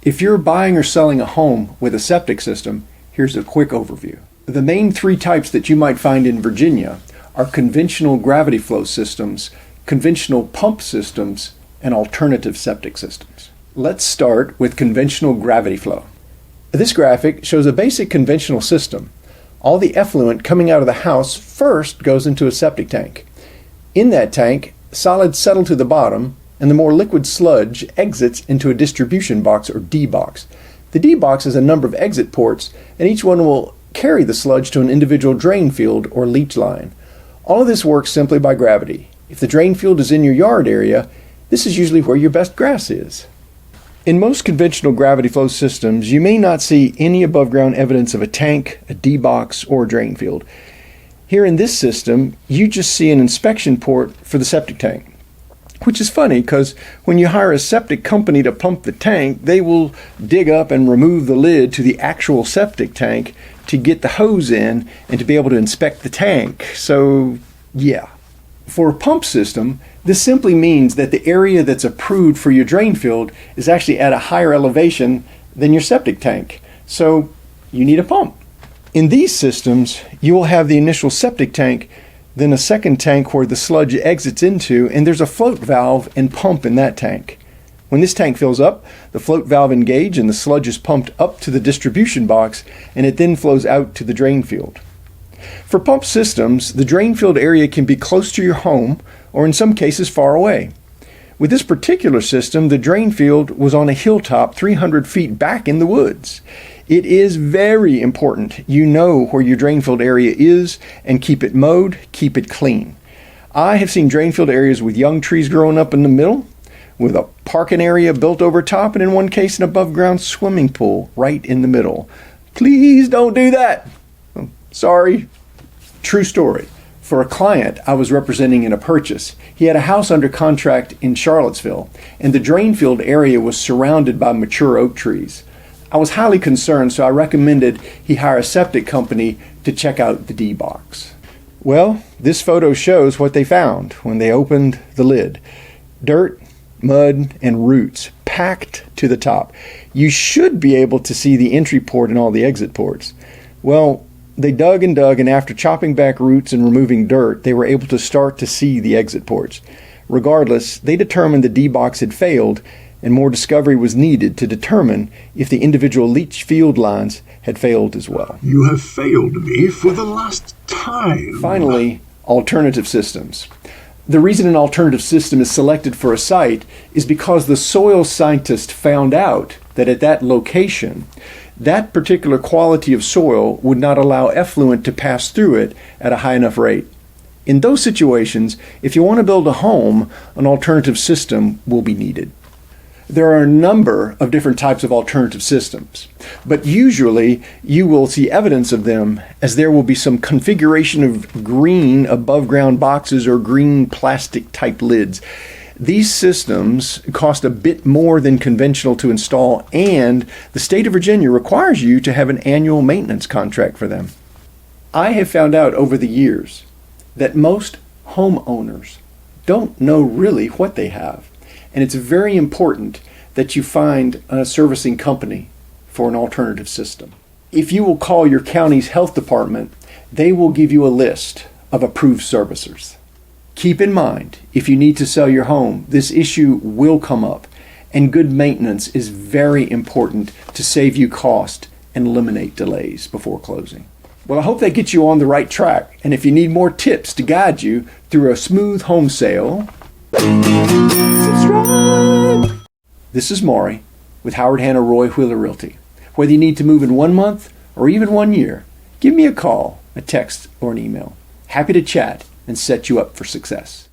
If you're buying or selling a home with a septic system, here's a quick overview. The main three types that you might find in Virginia are conventional gravity flow systems, conventional pump systems, and alternative septic systems. Let's start with conventional gravity flow. This graphic shows a basic conventional system. All the effluent coming out of the house first goes into a septic tank. In that tank, solids settle to the bottom, and the more liquid sludge exits into a distribution box or D box. The D box has a number of exit ports, and each one will carry the sludge to an individual drain field or leach line. All of this works simply by gravity. If the drain field is in your yard area, this is usually where your best grass is. In most conventional gravity flow systems, you may not see any above ground evidence of a tank, a D box, or a drain field. Here in this system, you just see an inspection port for the septic tank. Which is funny because when you hire a septic company to pump the tank, they will dig up and remove the lid to the actual septic tank to get the hose in and to be able to inspect the tank. So, yeah. For a pump system, this simply means that the area that's approved for your drain field is actually at a higher elevation than your septic tank. So, you need a pump. In these systems, you will have the initial septic tank, then a second tank where the sludge exits into, and there's a float valve and pump in that tank. When this tank fills up, the float valve engages and the sludge is pumped up to the distribution box, and it then flows out to the drain field. For pump systems, the drain field area can be close to your home or in some cases far away. With this particular system, the drain field was on a hilltop 300 feet back in the woods. It is very important you know where your drain field area is and keep it mowed, keep it clean. I have seen drain field areas with young trees growing up in the middle, with a parking area built over top, and in one case an above ground swimming pool right in the middle. Please don't do that. Sorry. True story. For a client I was representing in a purchase, he had a house under contract in Charlottesville, and the drain field area was surrounded by mature oak trees. I was highly concerned, so I recommended he hire a septic company to check out the D box. Well, this photo shows what they found when they opened the lid. Dirt, mud, and roots packed to the top. You should be able to see the entry port and all the exit ports. Well, they dug, and after chopping back roots and removing dirt, they were able to start to see the exit ports. Regardless, they determined the D box had failed, and more discovery was needed to determine if the individual leach field lines had failed as well. You have failed me for the last time. Finally, alternative systems. The reason an alternative system is selected for a site is because the soil scientist found out that at that location, that particular quality of soil would not allow effluent to pass through it at a high enough rate. In those situations, if you want to build a home, an alternative system will be needed. There are a number of different types of alternative systems, but usually you will see evidence of them as there will be some configuration of green above ground boxes or green plastic type lids. These systems cost a bit more than conventional to install, and the state of Virginia requires you to have an annual maintenance contract for them. I have found out over the years that most homeowners don't know really what they have. And it's very important that you find a servicing company for an alternative system. If you will call your county's health department, they will give you a list of approved servicers. Keep in mind, if you need to sell your home, this issue will come up, and good maintenance is very important to save you cost and eliminate delays before closing. Well, I hope that gets you on the right track, and if you need more tips to guide you through a smooth home sale, subscribe! This is Maury with Howard Hanna Roy Wheeler Realty. Whether you need to move in 1 month or even 1 year, give me a call, a text, or an email. Happy to chat and set you up for success.